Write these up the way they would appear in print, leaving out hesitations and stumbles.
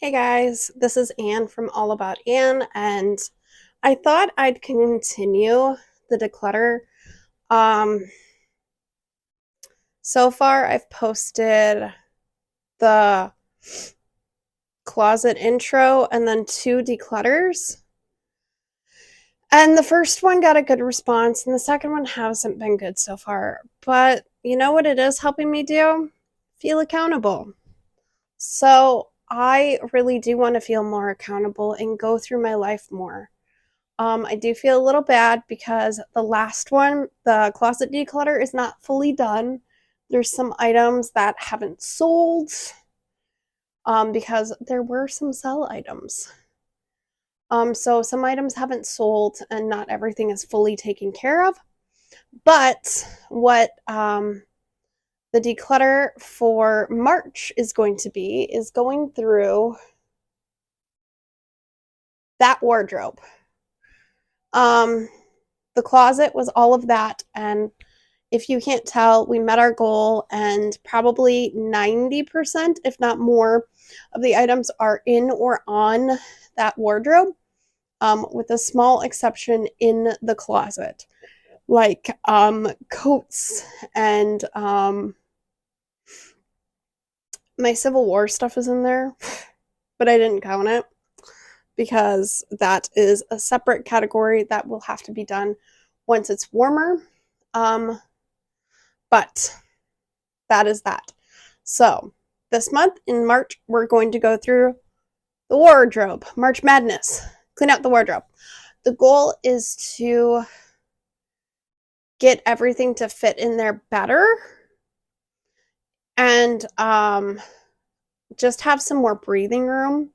Hey guys, this is Anne from All About Anne, and I thought I'd continue the declutter. Um, so far, I've posted the closet intro and then two declutters. And the first one got a good response, and the second one hasn't been good so far. But you know what it is helping me do? Feel accountable. So I really do want to feel more accountable and go through my life more. I do feel a little bad because the last one, the closet declutter, is not fully done. There's some items that haven't sold because there were some sell items. So some items haven't sold and not everything is fully taken care of. But what the declutter for March is going to be is going through that wardrobe. The closet was all of that, and if you can't tell, we met our goal, and probably 90%, if not more, of the items are in or on that wardrobe, with a small exception in the closet, like coats and my Civil War stuff is in there, but I didn't count it because that is a separate category that will have to be done once it's warmer. But that is that. So this month in March, we're going to go through the wardrobe, March Madness, clean out the wardrobe. The goal is to get everything to fit in there better and just have some more breathing room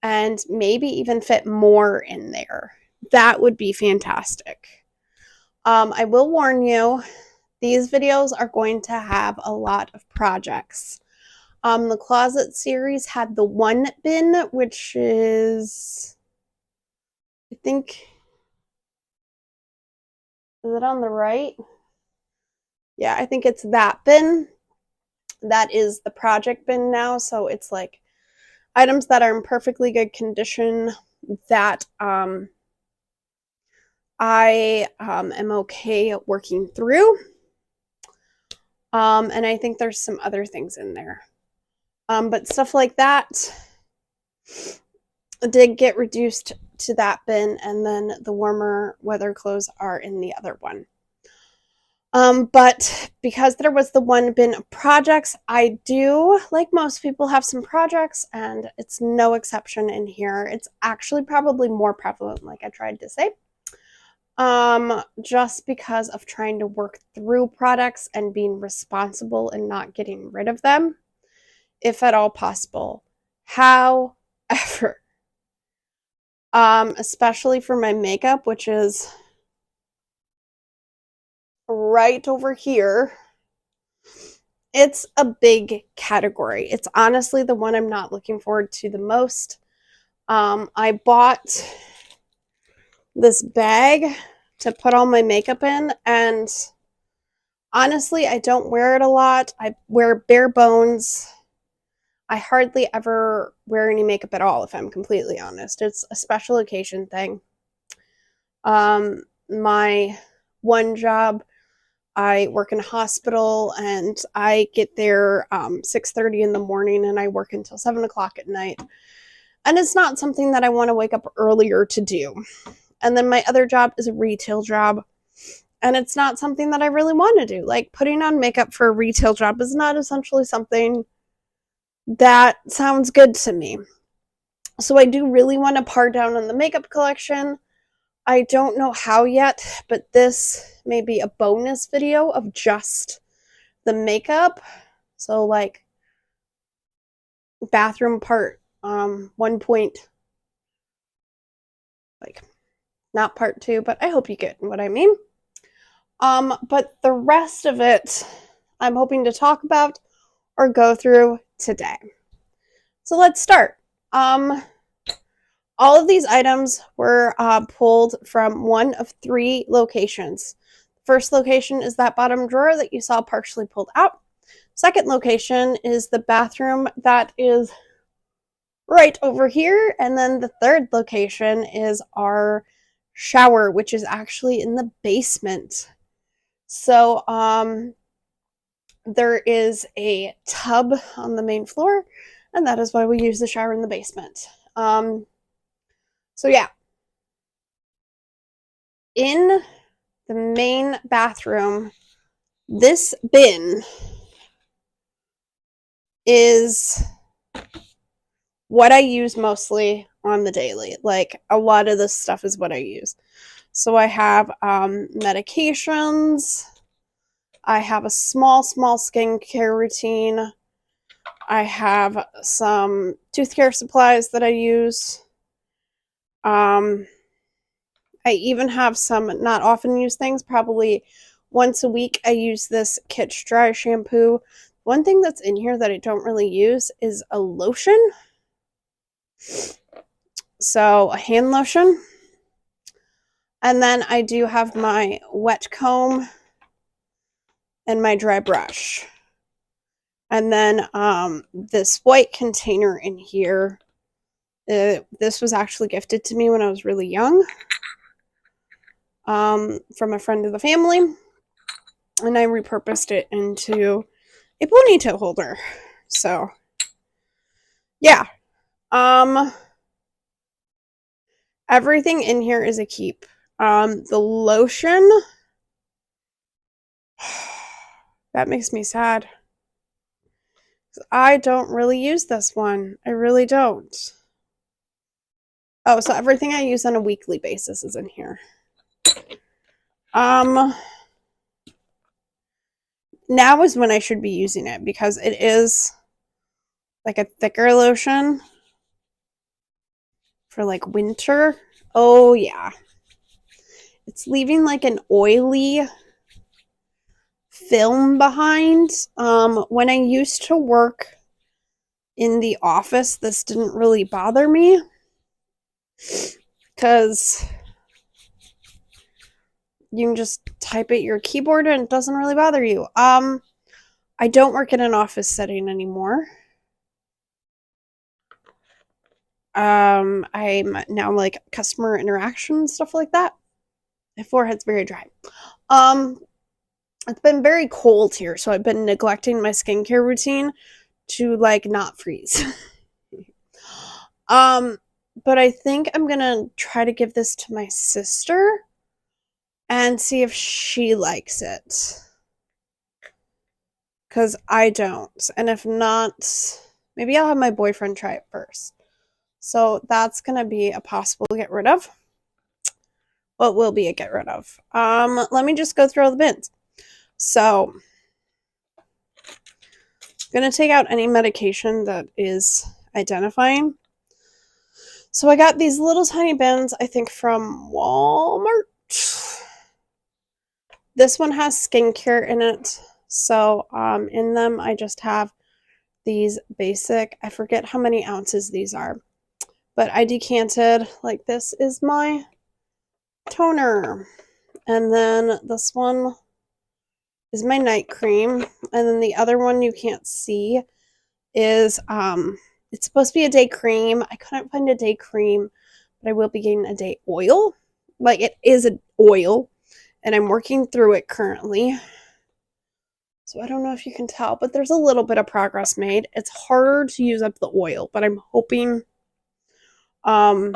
and maybe even fit more in there. That would be fantastic. I will warn you, these videos are going to have a lot of projects. The closet series had the one bin, which is, I think, is it on the right? Yeah, I think it's that bin. That is the project bin now. So it's like items that are in perfectly good condition that I am okay working through. And I think there's some other things in there. But stuff like that did get reduced to that bin, and then the warmer weather clothes are in the other one. But because there was the one bin of projects, I do, like most people, have some projects, and it's no exception in here. It's actually probably more prevalent, like I tried to say. Just because of trying to work through products and being responsible and not getting rid of them, if at all possible. However, especially for my makeup, which is right over here, it's a big category. It's honestly the one I'm not looking forward to the most. I bought this bag to put all my makeup in, and honestly, I don't wear it a lot. I wear bare bones. I hardly ever wear any makeup at all, if I'm completely honest. It's a special occasion thing. My one job, I work in a hospital, and I get there 6:30 in the morning, and I work until 7 o'clock at night. And it's not something that I want to wake up earlier to do. And then my other job is a retail job, and it's not something that I really want to do. Like, putting on makeup for a retail job is not essentially something that sounds good to me. So I do really want to par down on the makeup collection. I don't know how yet, but this may be a bonus video of just the makeup. So like bathroom part 1 point, like not part 2, but I hope you get what I mean. But the rest of it I'm hoping to talk about or go through today. So let's start. All of these items were pulled from one of 3 locations. First location is that bottom drawer that you saw partially pulled out. Second location is the bathroom that is right over here. And then the third location is our shower, which is actually in the basement. So, there is a tub on the main floor, and that is why we use the shower in the basement. So yeah, in the main bathroom, this bin is what I use mostly on the daily. Like a lot of this stuff is what I use. So I have medications. I have a small skincare routine. I have some tooth care supplies that I use. I even have some not often used things. Probably once a week, I use this Kitsch Dry shampoo. One thing that's in here that I don't really use is a lotion. So, a hand lotion. And then I do have my wet comb and my dry brush. And then this white container in here, this was actually gifted to me when I was really young from a friend of the family. And I repurposed it into a ponytail holder. So, yeah. Everything in here is a keep. The lotion, that makes me sad. I don't really use this one. I really don't. Oh, so everything I use on a weekly basis is in here. Now is when I should be using it because it is like a thicker lotion for like winter. Oh yeah. It's leaving like an oily film behind. When I used to work in the office, this didn't really bother me because you can just type at your keyboard and it doesn't really bother you. I don't work in an office setting anymore. I'm now like customer interaction and stuff like that. My forehead's very dry. It's been very cold here, so I've been neglecting my skincare routine to like not freeze. But I think I'm gonna try to give this to my sister and see if she likes it. Because I don't. And if not, maybe I'll have my boyfriend try it first. So that's gonna be a possible get rid of. What will be a get rid of? Let me just go through all the bins. So I'm gonna take out any medication that is identifying. So I got these little tiny bins, I think from Walmart. This one has skincare in it. So in them I just have these basic, I forget how many ounces these are, but I decanted, like this is my toner. And then this one is my night cream. And then the other one you can't see is, it's supposed to be a day cream. I couldn't find a day cream, but I will be getting a day oil. Like it is an oil, and I'm working through it currently. So I don't know if you can tell, but there's a little bit of progress made. It's harder to use up the oil, but I'm hoping to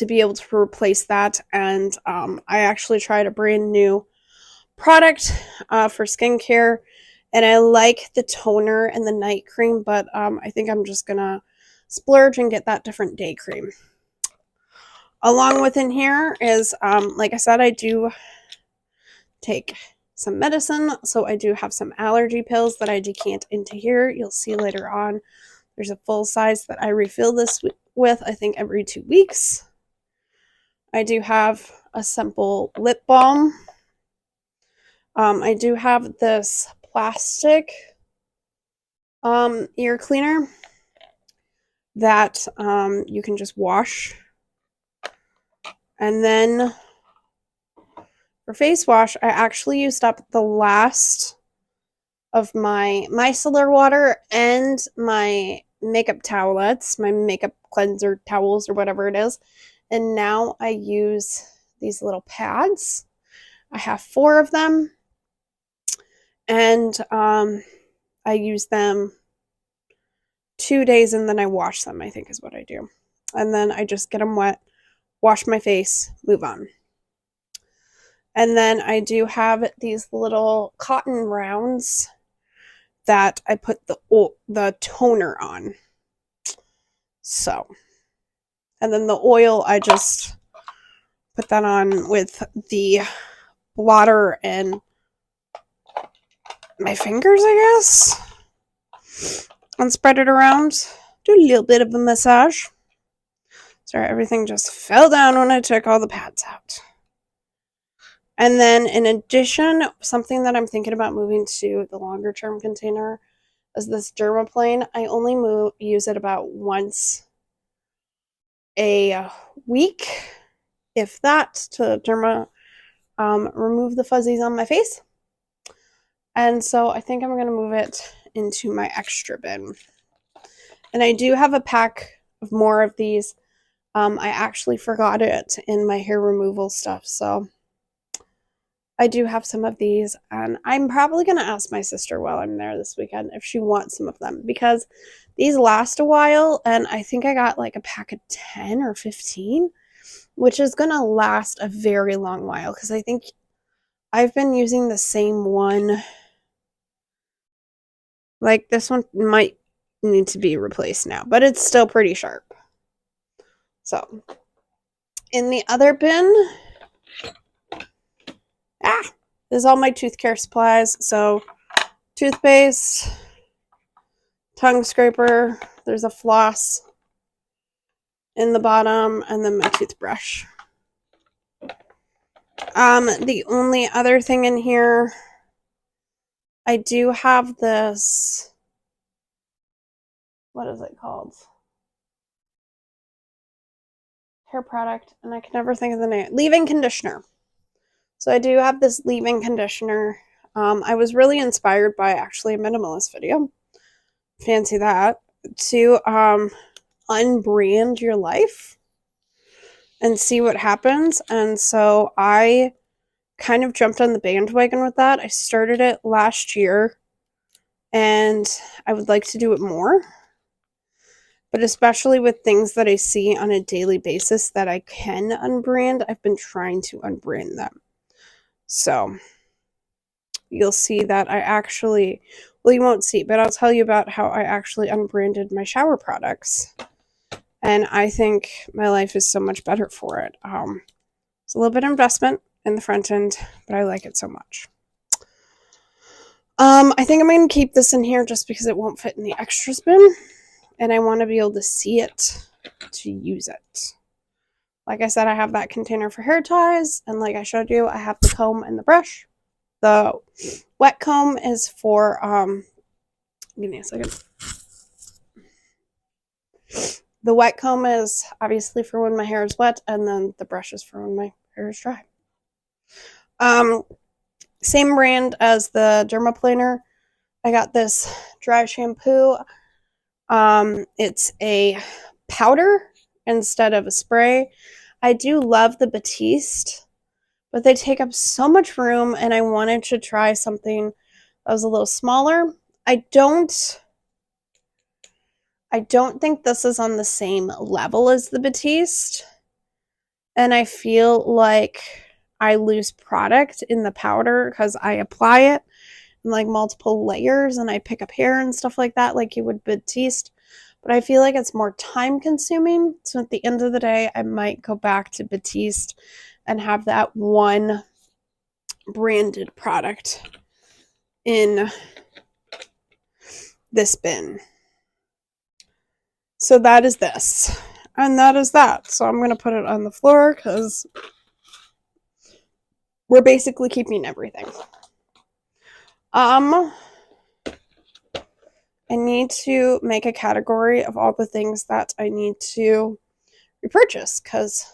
be able to replace that. And I actually tried a brand new product for skincare, and I like the toner and the night cream, but I think I'm just gonna splurge and get that different day cream. Along with in here is, like I said, I do take some medicine, so I do have some allergy pills that I decant into here. You'll see later on there's a full size that I refill this with, I think every 2 weeks. I do have a simple lip balm. I do have this plastic ear cleaner that you can just wash. And then for face wash, I actually used up the last of my micellar water and my makeup towelettes, my makeup cleanser towels or whatever it is. And now I use these little pads. I have 4 of them. And I use them 2 days and then I wash them, I think is what I do. And then I just get them wet, wash my face, move on. And then I do have these little cotton rounds that I put the toner on. So, and then the oil, I just put that on with the blotter and my fingers, I guess, and spread it around. Do a little bit of a massage. Sorry, everything just fell down when I took all the pads out. And then in addition, something that I'm thinking about moving to the longer term container is this dermaplane. I only use it about once a week, if that, to remove the fuzzies on my face. And so I think I'm going to move it into my extra bin. And I do have a pack of more of these. I actually forgot it in my hair removal stuff, so I do have some of these, and I'm probably going to ask my sister while I'm there this weekend if she wants some of them, because these last a while, and I think I got like a pack of 10 or 15, which is going to last a very long while, because I think I've been using the same one. Like, this one might need to be replaced now, but it's still pretty sharp. So, in the other bin, is all my tooth care supplies. So, toothpaste, tongue scraper, there's a floss in the bottom, and then my toothbrush. The only other thing in here, I do have this, what is it called? Hair product, and I can never think of the name. Leave-in conditioner. So I do have this leave-in conditioner. I was really inspired by actually a minimalist video. Fancy that. To unbrand your life and see what happens. And so I kind of jumped on the bandwagon with that. I started it last year, and I would like to do it more. But especially with things that I see on a daily basis that I can unbrand, I've been trying to unbrand them. So you'll see that I actually, well, you won't see, but I'll tell you about how I actually unbranded my shower products. And I think my life is so much better for it. It's a little bit of investment in the front end, but I like it so much. I think I'm going to keep this in here just because it won't fit in the extras bin. And I want to be able to see it to use it. Like I said, I have that container for hair ties. And like I showed you, I have the comb and the brush. The wet comb is for, give me a second. The wet comb is obviously for when my hair is wet, and then the brush is for when my hair is dry. Same brand as the dermaplaner. I got this dry shampoo. It's a powder instead of a spray. I do love the Batiste, but they take up so much room, and I wanted to try something that was a little smaller. I don't think this is on the same level as the Batiste, and I feel like I lose product in the powder because I apply it in like multiple layers and I pick up hair and stuff like that, like you would Batiste. But I feel like it's more time consuming. So at the end of the day, I might go back to Batiste and have that one branded product in this bin. So that is this. And that is that. So I'm going to put it on the floor because we're basically keeping everything. I need to make a category of all the things that I need to repurchase because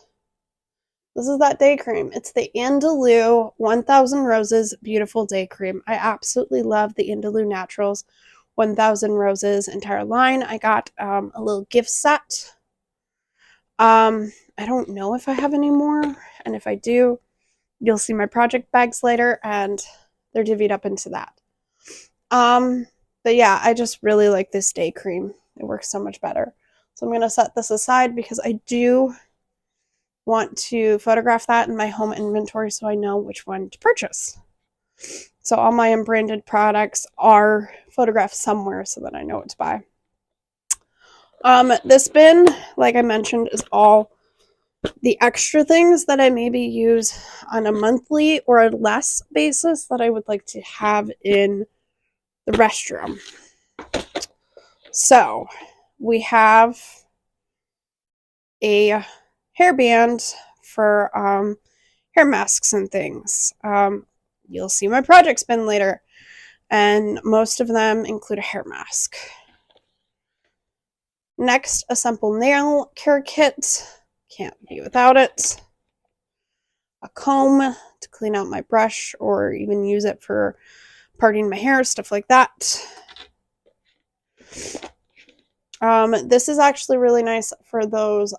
this is that day cream. It's the Andalou 1000 Roses Beautiful Day Cream. I absolutely love the Andalou Naturals 1000 Roses entire line. I got a little gift set. I don't know if I have any more, and if I do, you'll see my project bags later, and they're divvied up into that. But yeah, I just really like this day cream. It works so much better. So I'm going to set this aside because I do want to photograph that in my home inventory so I know which one to purchase. So all my unbranded products are photographed somewhere so that I know what to buy. This bin, like I mentioned, is all the extra things that I maybe use on a monthly or a less basis that I would like to have in the restroom. So we have a hairband for hair masks and things. You'll see my project bin later, and most of them include a hair mask. Next, a simple nail care kit. Can't be without it. A comb to clean out my brush or even use it for parting my hair, stuff like that. This is actually really nice for those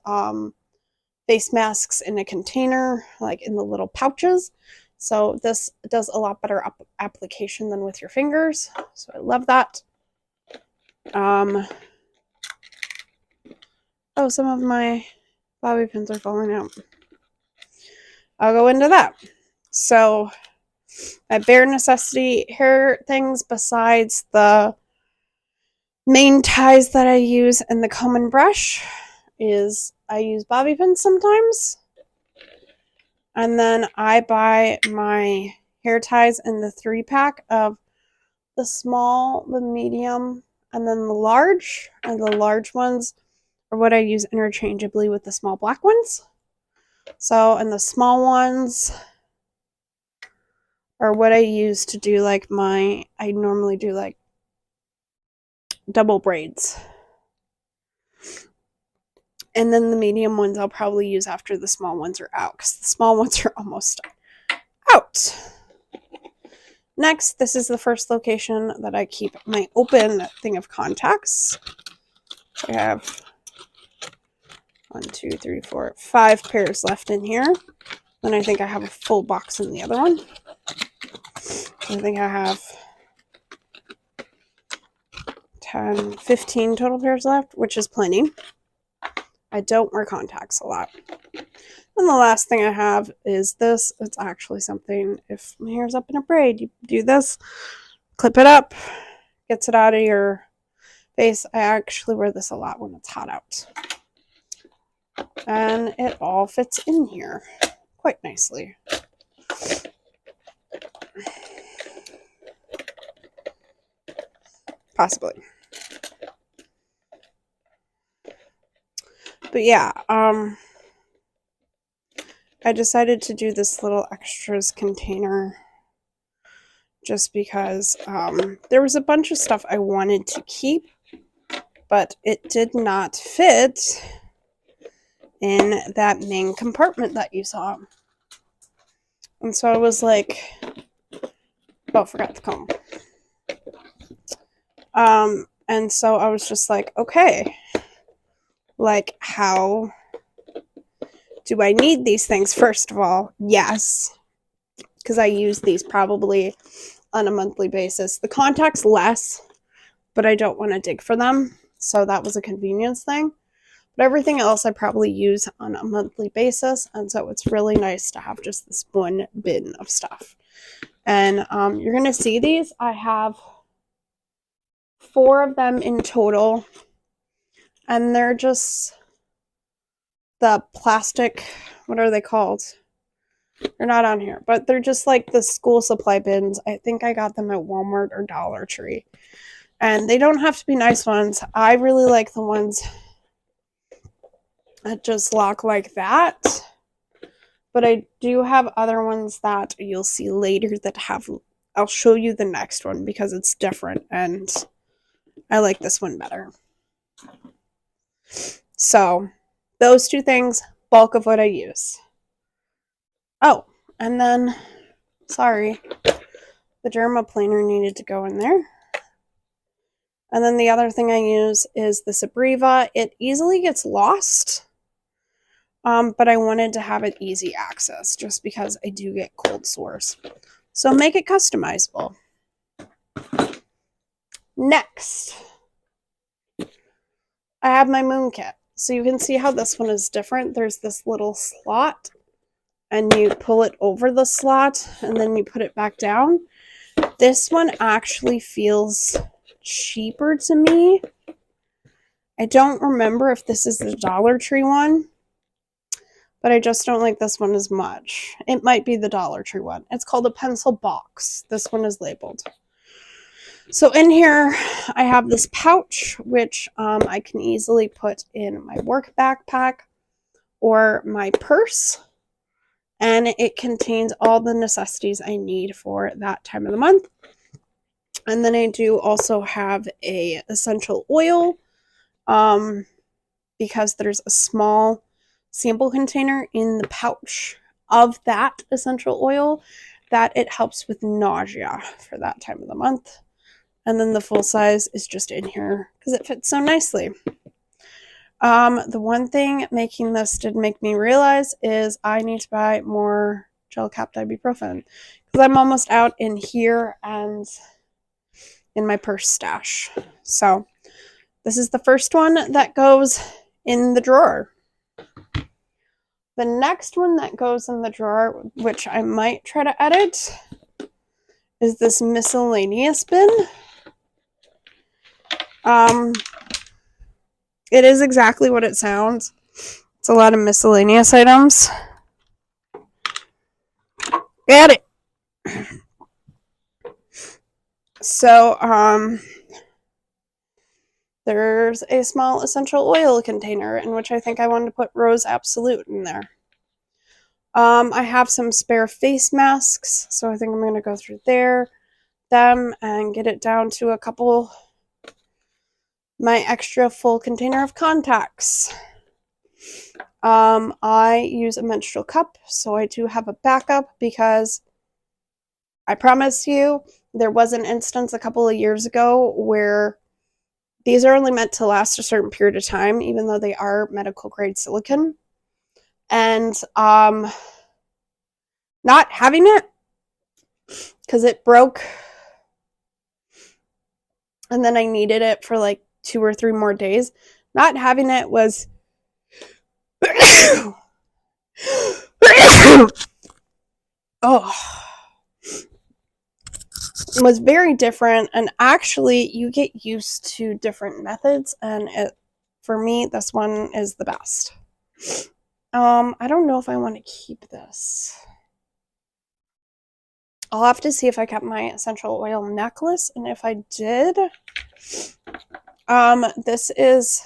face masks in a container, like in the little pouches. So this does a lot better application than with your fingers. So I love that. Oh, some of my bobby pins are falling out. I'll go into that. So my bare necessity hair things besides the main ties that I use and the comb and brush is I use bobby pins sometimes. And then I buy my hair ties in the 3-pack of the small, the medium, and then the large. And the large ones are what I use interchangeably with the small black ones. So, and the small ones are what I use to do like I normally do like double braids. And then the medium ones I'll probably use after the small ones are out, because the small ones are almost out. Next, this is the first location that I keep my open thing of contacts. I have 1, 2, 3, 4, 5 pairs left in here. Then I think I have a full box in the other one. I think I have 10, 15 total pairs left, which is plenty. I don't wear contacts a lot. And the last thing I have is this. It's actually something, if my hair's up in a braid, you do this, clip it up, gets it out of your face. I actually wear this a lot when it's hot out. And it all fits in here quite nicely. Possibly. But yeah, I decided to do this little extras container just because there was a bunch of stuff I wanted to keep, but it did not fit in that main compartment that you saw. And so I was like, oh, forgot the comb. And so I was just like, okay, like, how do I need these things? First of all, yes, because I use these probably on a monthly basis. The contacts less, but I don't want to dig for them. So that was a convenience thing. But everything else I probably use on a monthly basis. And so it's really nice to have just this one bin of stuff. And you're going to see these. I have 4 of them in total. And they're just the plastic, what are they called? They're not on here, but they're just like the school supply bins. I think I got them at Walmart or Dollar Tree. And they don't have to be nice ones. I really like the ones that just lock like that. But I do have other ones that you'll see later that have, I'll show you the next one because it's different and I like this one better. So those 2 things, bulk of what I use. Oh, and then, sorry, the dermaplaner needed to go in there. And then the other thing I use is the Sabriva. It easily gets lost, but I wanted to have it easy access just because I do get cold sores. So make it customizable. Next, I have my moon kit. So you can see how this one is different. There's this little slot, and you pull it over the slot, and then you put it back down. This one actually feels cheaper to me. I don't remember if this is the Dollar Tree one, but I just don't like this one as much. It might be the Dollar Tree one. It's called a pencil box. This one is labeled. So in here, I have this pouch, which I can easily put in my work backpack or my purse. And it contains all the necessities I need for that time of the month. And then I do also have a essential oil, because there's a small sample container in the pouch of that essential oil that it helps with nausea for that time of the month. And then the full size is just in here because it fits so nicely. The one thing making this did make me realize is I need to buy more gel capped ibuprofen because I'm almost out in here and in my purse stash. So this is the first one that goes in the drawer. The next one that goes in the drawer, which I might try to edit, is this miscellaneous bin. It is exactly what it sounds. It's a lot of miscellaneous items. Get it. So, there's a small essential oil container in which I think I wanted to put Rose Absolute in there. I have some spare face masks, so I think I'm going to go through them and get it down to a couple. My extra full container of contacts. I use a menstrual cup, so I do have a backup because I promise you there was an instance a couple of years ago where these are only meant to last a certain period of time, even though they are medical grade silicone. And not having it because it broke and then I needed it for like 2 or 3 more days. Not having it was was very different, and actually you get used to different methods, and for me this one is the best. I don't know if I want to keep this. I'll have to see if I kept my essential oil necklace, and if I did, this is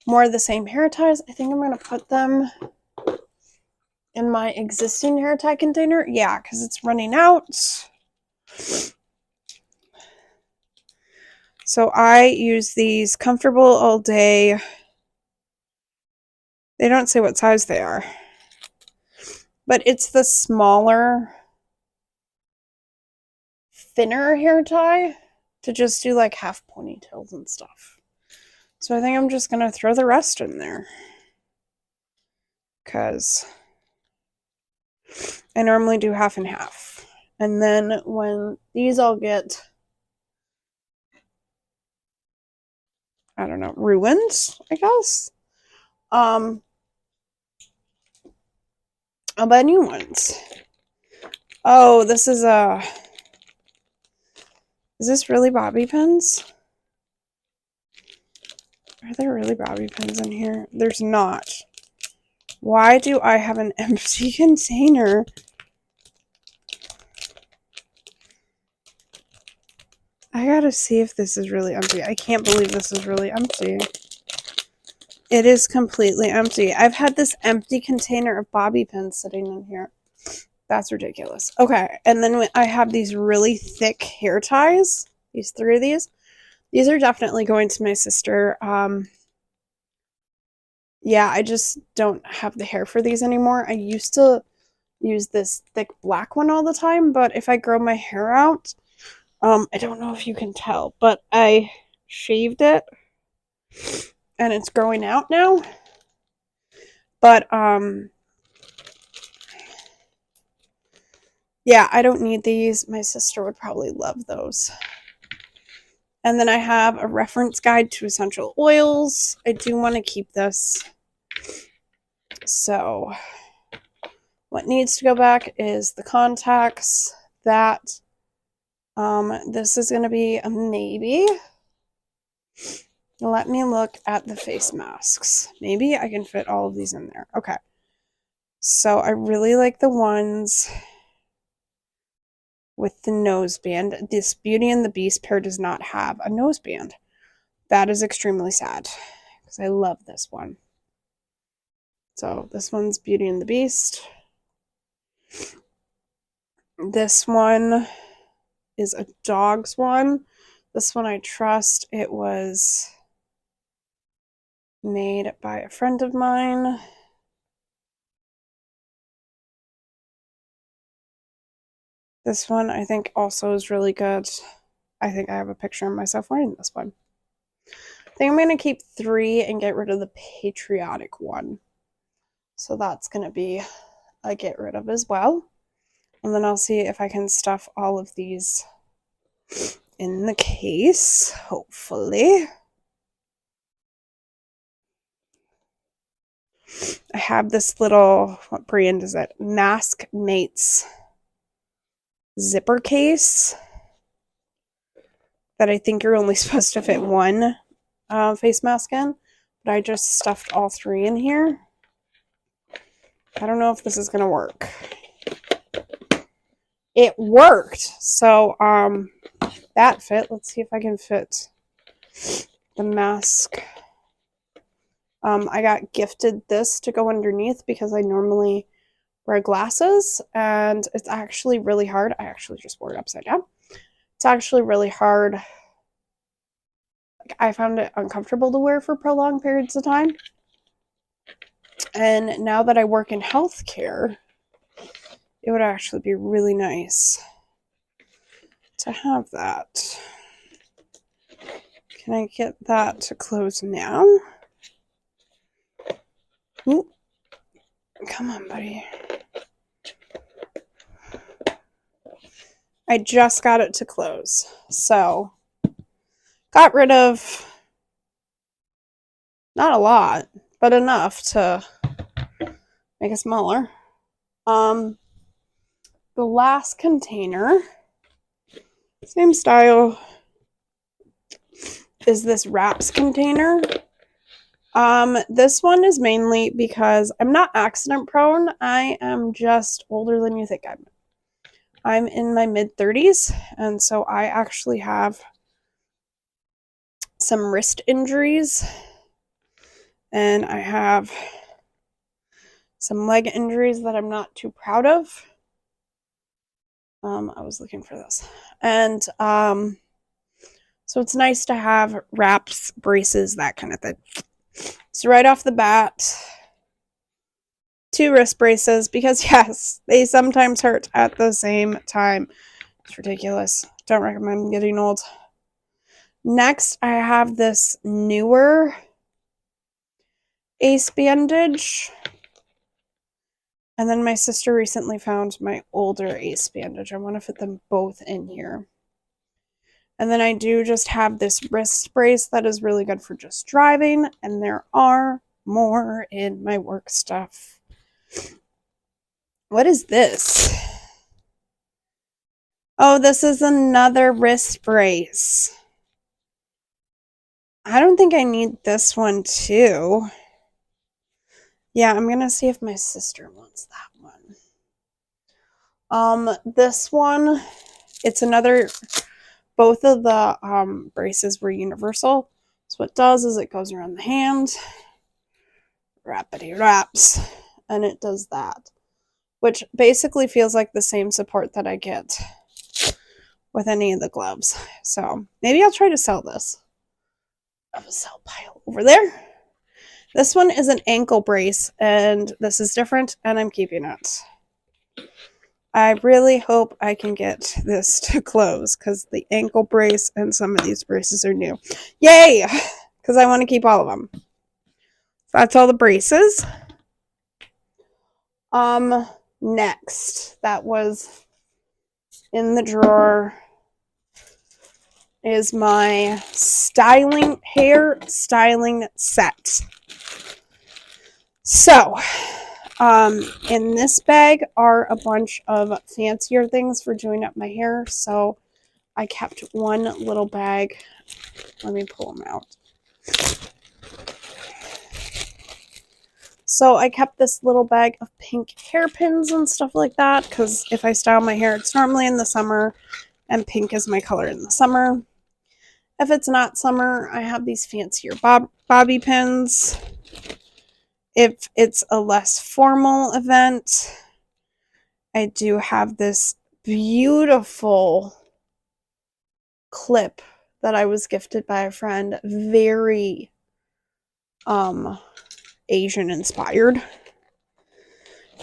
more of the same hair ties. I think I'm going to put them in my existing hair tie container. Yeah, because it's running out. So I use these comfortable all day. They don't say what size they are, but it's the smaller, thinner hair tie to just do like half ponytails and stuff. So I think I'm just going to throw the rest in there because I normally do half and half. And then when these all get, I don't know, ruined, I guess, I'll buy new ones. Oh, this is this really bobby pins? Are there really bobby pins in here? There's not. Why do I have an empty container? I gotta see if this is really empty. I can't believe this is really empty. It is completely empty. I've had this empty container of bobby pins sitting in here. That's ridiculous. Okay, and then I have these really thick hair ties. These 3 of these. These are definitely going to my sister. Yeah, I just don't have the hair for these anymore. I used to use this thick black one all the time, but if I grow my hair out, I don't know if you can tell, but I shaved it and it's growing out now. But yeah, I don't need these. My sister would probably love those. And then I have a reference guide to essential oils. I do want to keep this. So what needs to go back is the contacts. That this is going to be a maybe. Let me look at the face masks. Maybe I can fit all of these in there. Okay. So I really like the ones with the noseband. This Beauty and the Beast pair does not have a noseband. That is extremely sad because I love this one. So this one's Beauty and the Beast. This one is a dog's one. This one I trust. It was made by a friend of mine. This one I think also is really good. I think I have a picture of myself wearing this one. I think I'm going to keep 3 and get rid of the patriotic one. So that's going to be a get rid of as well. And then I'll see if I can stuff all of these in the case, hopefully. I have this little, what brand is it? Mask Mates zipper case that I think you're only supposed to fit one face mask in. But I just stuffed all 3 in here. I don't know if this is going to work. It worked. So that fit. Let's see if I can fit the mask. I got gifted this to go underneath because I normally wear glasses and it's actually really hard. I actually just wore it upside down. It's actually really hard. Like, I found it uncomfortable to wear for prolonged periods of time. And now that I work in healthcare, it would actually be really nice to have that. Can I get that to close now? Ooh. Come on, buddy. I just got it to close. So, got rid of not a lot, but enough to make it smaller. The last container, same style, is this wraps container. This one is mainly because I'm not accident prone. I am just older than you think I'm in my mid-30s, and so I actually have some wrist injuries, and I have some leg injuries that I'm not too proud of. I was looking for this. And so it's nice to have wraps, braces, that kind of thing. So right off the bat, 2 wrist braces because yes, they sometimes hurt at the same time. It's ridiculous. Don't recommend getting old. Next, I have this newer ace bandage. And then my sister recently found my older ace bandage. I want to fit them both in here. And then I do just have this wrist brace that is really good for just driving. And there are more in my work stuff. What is this? Oh, this is another wrist brace. I don't think I need this one too. Yeah, I'm going to see if my sister wants that one. This one, it's another, both of the braces were universal. So what it does is it goes around the hand, wrappity wraps, and it does that. Which basically feels like the same support that I get with any of the gloves. So maybe I'll try to sell this. I have a sell pile over there. This one is an ankle brace, and this is different, and I'm keeping it. I really hope I can get this to close because the ankle brace and some of these braces are new. Yay! Because I want to keep all of them. So that's all the braces. Next, that was in the drawer, is my hair styling set. So, in this bag are a bunch of fancier things for doing up my hair. So I kept one little bag. Let me pull them out. So I kept this little bag of pink hairpins and stuff like that because if I style my hair, it's normally in the summer, and pink is my color in the summer. If it's not summer, I have these fancier bobby pins. If it's a less formal event, I do have this beautiful clip that I was gifted by a friend, very Asian inspired.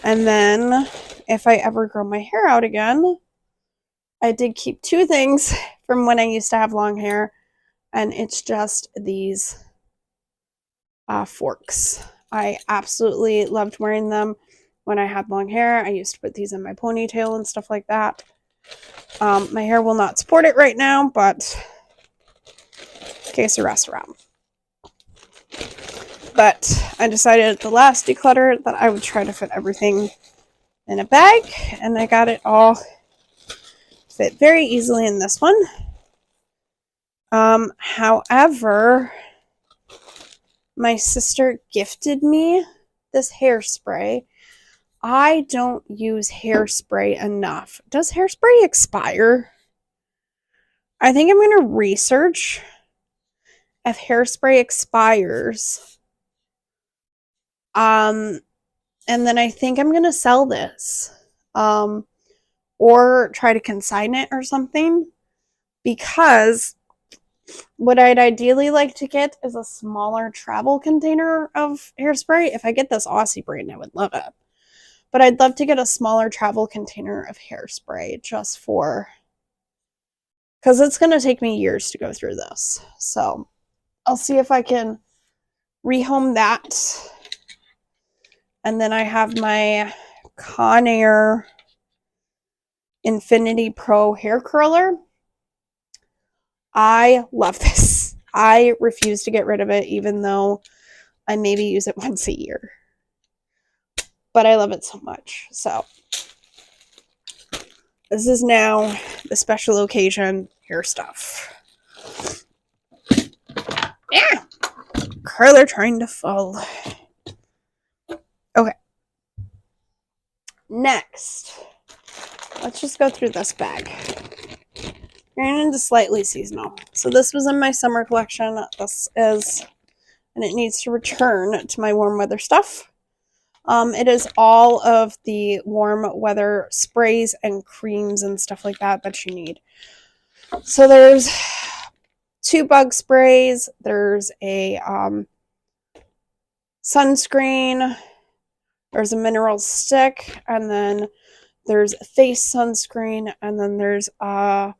And then if I ever grow my hair out again, I did keep two things from when I used to have long hair, and it's just these forks. I absolutely loved wearing them when I had long hair. I used to put these in my ponytail and stuff like that. My hair will not support it right now, but que sera, sera. But I decided at the last declutter that I would try to fit everything in a bag, and I got it all fit very easily in this one. However, my sister gifted me this hairspray. I don't use hairspray enough. Does hairspray expire? I think I'm going to research if hairspray expires. And then I think I'm going to sell this. Or try to consign it or something. Because what I'd ideally like to get is a smaller travel container of hairspray. If I get this Aussie brand, I would love it. But I'd love to get a smaller travel container of hairspray just for, because it's going to take me years to go through this. So I'll see if I can rehome that. And then I have my Conair Infinity Pro hair curler. I love this. I refuse to get rid of it, even though I maybe use it once a year. But I love it so much. So this is now the special occasion hair stuff. Yeah. Curler trying to fall. Okay. Next, let's just go through this bag. Going into slightly seasonal. So this was in my summer collection. This is, and it needs to return to my warm weather stuff. It is all of the warm weather sprays and creams and stuff like that you need. So there's 2 bug sprays. There's a sunscreen. There's a mineral stick, and then there's a face sunscreen, and then there's a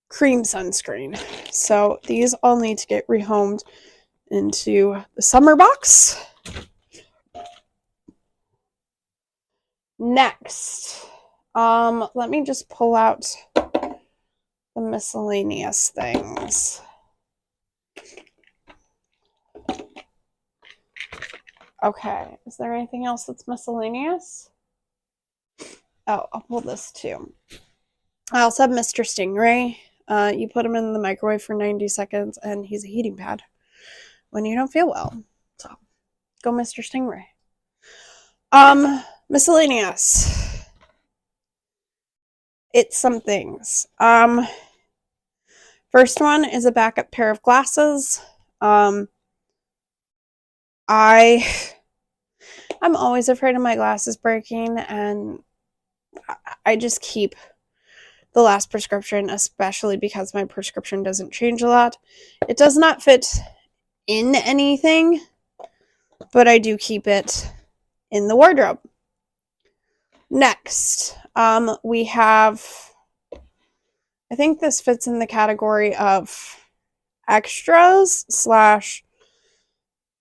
cream sunscreen. So these all need to get rehomed into the summer box. Next, let me just pull out the miscellaneous things. Okay, is there anything else that's miscellaneous? Oh, I'll pull this too. I also have Mr. Stingray. You put him in the microwave for 90 seconds and he's a heating pad when you don't feel well. So, go Mr. Stingray. Miscellaneous. It's some things. First one is a backup pair of glasses. I'm always afraid of my glasses breaking, and I just keep the last prescription, especially because my prescription doesn't change a lot. It does not fit in anything, but I do keep it in the wardrobe. Next, We have, I think this fits in the category of extras slash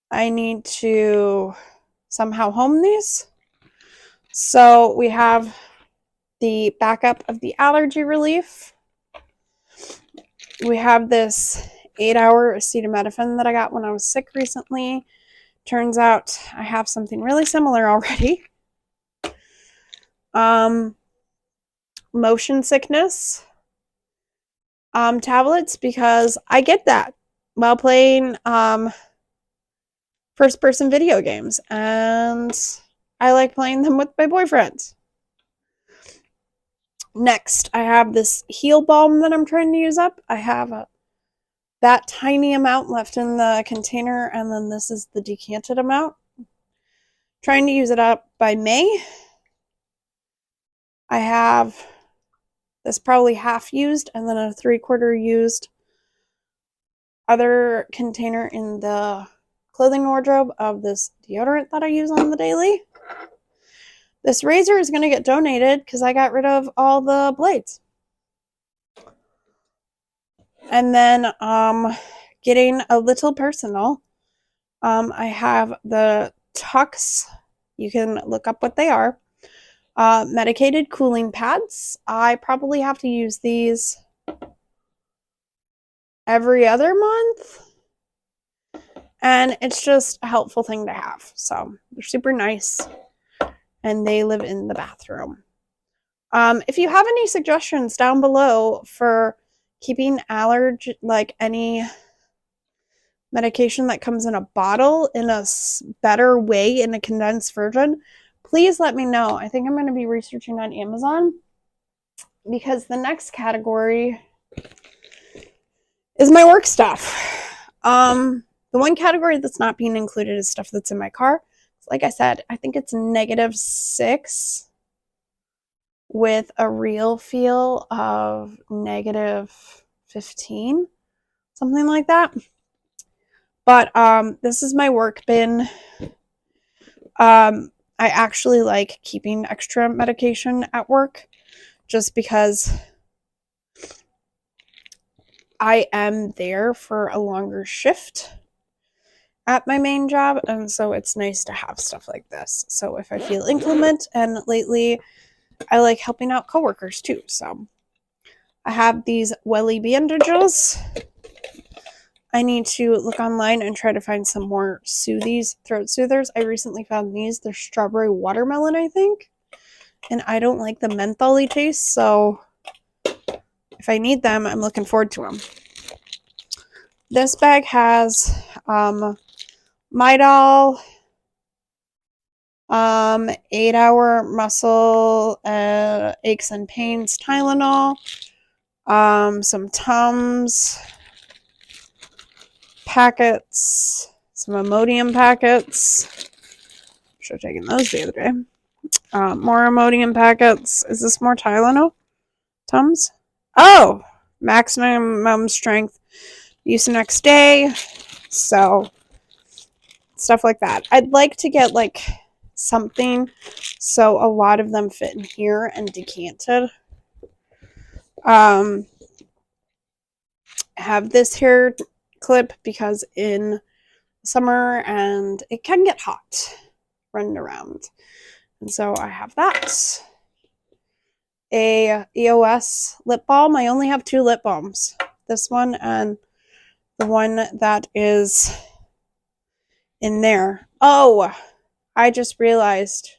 I need to somehow home these. So we have the backup of the allergy relief. We have this 8-hour acetaminophen that I got when I was sick recently. Turns out I have something really similar already. Motion sickness tablets, because I get that while playing first person video games, and I like playing them with my boyfriend. Next, I have this heal balm that I'm trying to use up. I have that tiny amount left in the container, and then this is the decanted amount. Trying to use it up by May. I have this probably half used, and then a 3/4 used other container in the clothing wardrobe of this deodorant that I use on the daily. This razor is going to get donated because I got rid of all the blades. And then getting a little personal, I have the Tux. You can look up what they are. Medicated cooling pads. I probably have to use these every other month. And it's just a helpful thing to have. So they're super nice. And they live in the bathroom. If you have any suggestions down below for keeping allergy, like any medication that comes in a bottle in a better way in a condensed version, please let me know. I think I'm going to be researching on Amazon, because the next category is my work stuff. The one category that's not being included is stuff that's in my car. Like I said, I think it's -6 with a real feel of -15, something like that. But this is my work bin. I actually like keeping extra medication at work just because I am there for a longer shift at my main job, and so it's nice to have stuff like this. So if I feel inclement, and lately I like helping out coworkers too, so I have these welly bandages. I need to look online and try to find some more Soothies throat soothers. I recently found these. They're strawberry watermelon, I think, and I don't like the mentholy taste, so if I need them, I'm looking forward to them. This bag has Midol, 8-hour muscle aches and pains Tylenol, some Tums packets, some Imodium packets. Should have taken those the other day. More Imodium packets. Is this more Tylenol? Tums? Oh! Maximum strength use the next day. So, stuff like that. I'd like to get like something so a lot of them fit in here and decanted. Have this hair clip because in summer and it can get hot running around, and so I have that. A EOS lip balm. I only have 2 lip balms, this one and the one that is in there. Oh, I just realized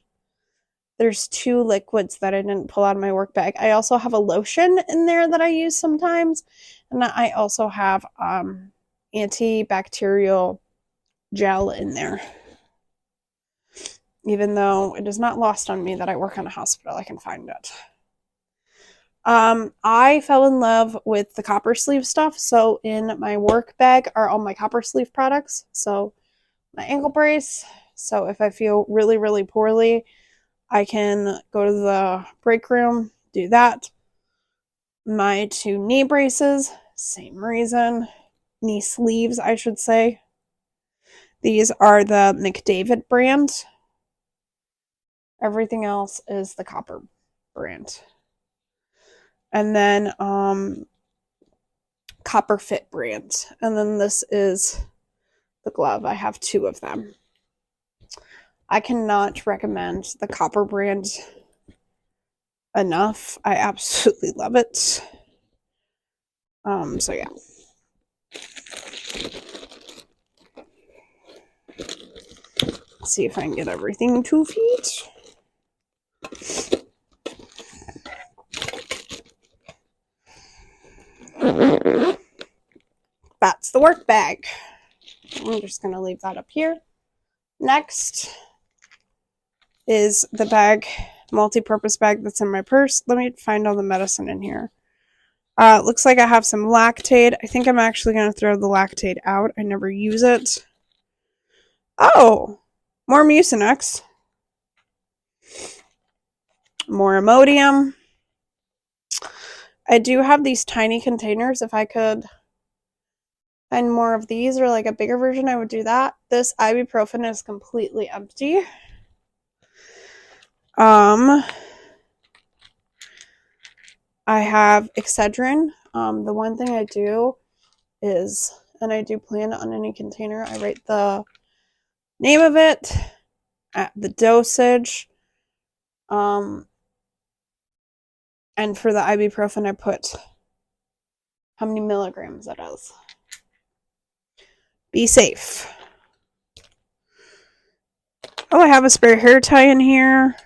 there's 2 liquids that I didn't pull out of my work bag. I also have a lotion in there that I use sometimes, and I also have antibacterial gel in there. Even though it is not lost on me that I work in a hospital, I can find it. I fell in love with the copper sleeve stuff, so in my work bag are all my copper sleeve products. So my ankle brace, so if I feel really, really poorly, I can go to the break room, do that. My 2 knee braces, same reason. Knee sleeves, I should say. These are the McDavid brand. Everything else is the copper. brand. And then Copper Fit brand. And then this is the glove. I have 2 of them. I cannot recommend the Copper brand enough. I absolutely love it. So yeah. Let's see if I can get everything 2 feet. That's the work bag. I'm just going to leave that up here. Next is the bag, multi-purpose bag that's in my purse. Let me find all the medicine in here. Looks like I have some Lactaid. I think I'm actually going to throw the Lactaid out. I never use it. Oh, more Mucinex. More Imodium. I do have these tiny containers. If I could find more of these or like a bigger version, I would do that. This ibuprofen is completely empty. I have Excedrin. The one thing I do is, and I do plan on any container, I write the name of it, the dosage, and for the ibuprofen I put how many milligrams it is. Be safe. Oh, I have a spare hair tie in here.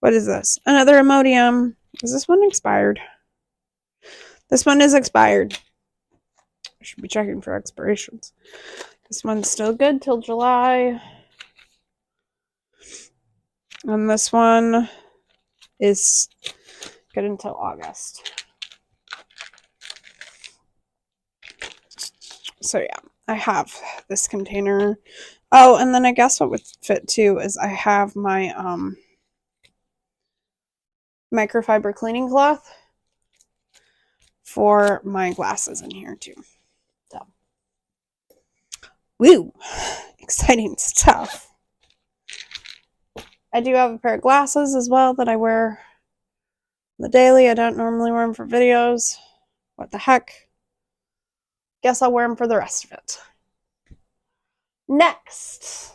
What is this? Another Imodium. Is this one expired? This one is expired. I should be checking for expirations. This one's still good till July. And this one is good until August. So yeah, I have this container. Oh, and then I guess what would fit too is I have my microfiber cleaning cloth for my glasses in here too. So, woo, exciting stuff. I do have a pair of glasses as well that I wear on the daily. I don't normally wear them for videos. What the heck? Guess I'll wear them for the rest of it. Next,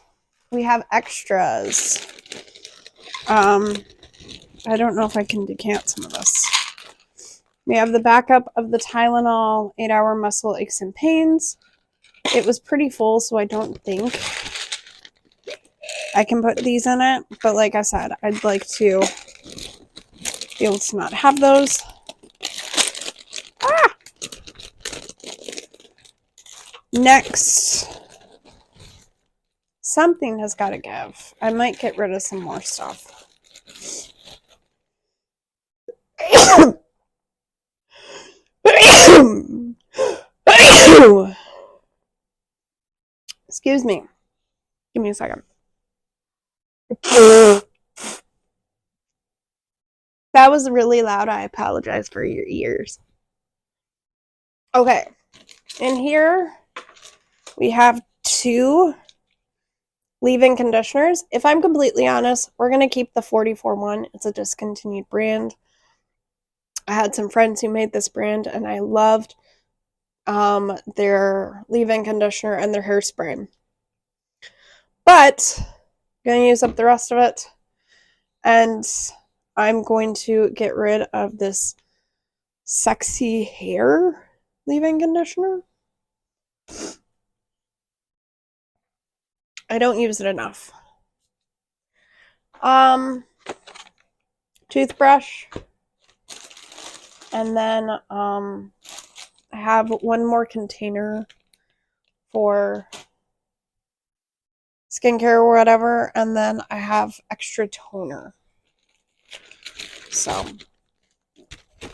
we have extras. I don't know if I can decant some of this. We have the backup of the Tylenol 8-hour muscle aches and pains. It was pretty full, so I don't think I can put these in it. But like I said, I'd like to be able to not have those. Ah! Next, something has got to give. I might get rid of some more stuff. Excuse me. Give me a second. That was really loud. I apologize for your ears. Okay. In here, we have 2 leave-in conditioners. If I'm completely honest, we're going to keep the 44 one. It's a discontinued brand. I had some friends who made this brand, and I loved their leave-in conditioner and their hairspray. But I'm going to use up the rest of it, and I'm going to get rid of this sexy hair leave-in conditioner. I don't use it enough. Toothbrush. And then I have one more container for skincare or whatever. And then I have extra toner. So I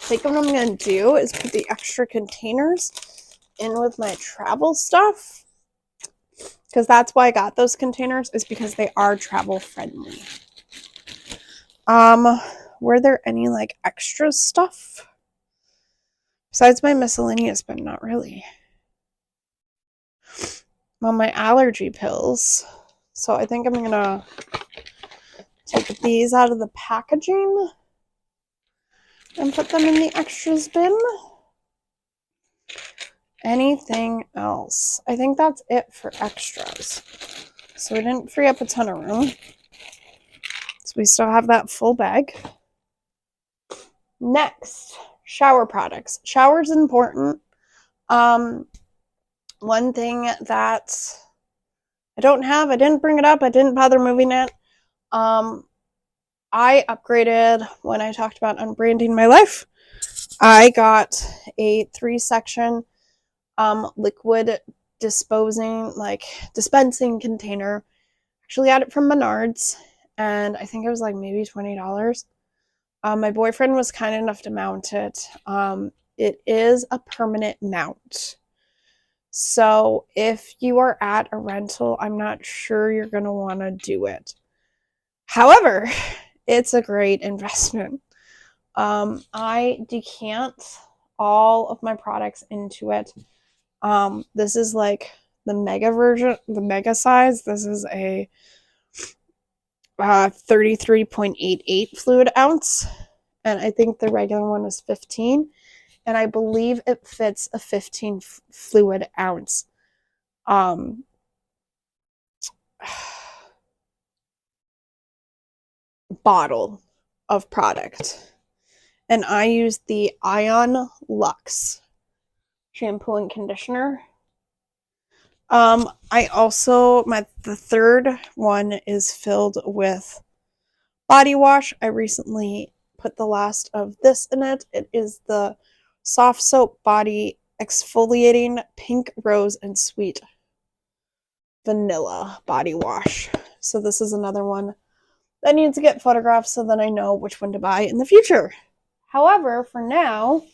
think what I'm going to do is put the extra containers in with my travel stuff. Because that's why I got those containers, is because they are travel friendly. Were there any like extra stuff? Besides my miscellaneous, but not really. Well, my allergy pills. So I think I'm gonna Take these out of the packaging and put them in the extras bin. Anything else? I think that's it for extras. So we didn't free up a ton of room. So we still have that full bag. Next, shower products. Shower's important. One thing that I don't have, I didn't bring it up, I didn't bother moving it. I upgraded when I talked about unbranding my life. I got a 3-section liquid dispensing container. Actually got it from Menards, and I think it was like maybe $20. My boyfriend was kind enough to mount it. It is a permanent mount. So if you are at a rental, I'm not sure you're going to want to do it. However, it's a great investment. I decant all of my products into it. This is like the mega version, the mega size. This is a 33.88 fluid ounce, and I think the regular one is 15, and I believe it fits a 15 fluid ounce bottle of product. And I use the Ion Luxe shampoo and conditioner. I also, the third one is filled with body wash. I recently put the last of this in it. It is the Soft Soap Body Exfoliating Pink Rose and Sweet Vanilla Body Wash. So this is another one that needs to get photographed so that I know which one to buy in the future. However, for now,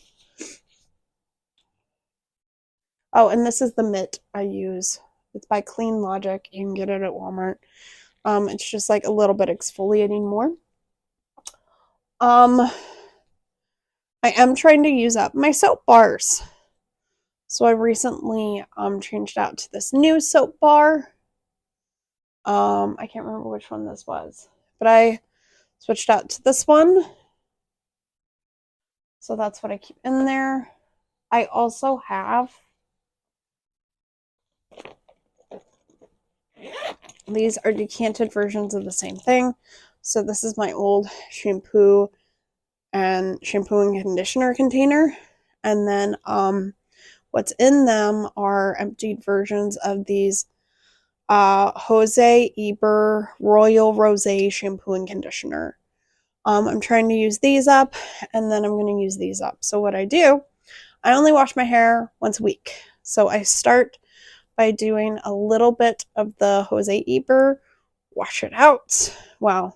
oh, and this is the mitt I use. It's by Clean Logic. You can get it at Walmart. It's just like a little bit exfoliating more. I am trying to use up my soap bars. So I recently changed out to this new soap bar. I can't remember which one this was, but I switched out to this one. So that's what I keep in there. I also have these are decanted versions of the same thing. So this is my old shampoo and conditioner container. And then what's in them are emptied versions of these Jose Eber Royal Rosé shampoo and conditioner. I'm trying to use these up, and then I'm going to use these up. So what I do, I only wash my hair once a week. So I start by doing a little bit of the Jose Eber, wash it out. Wow,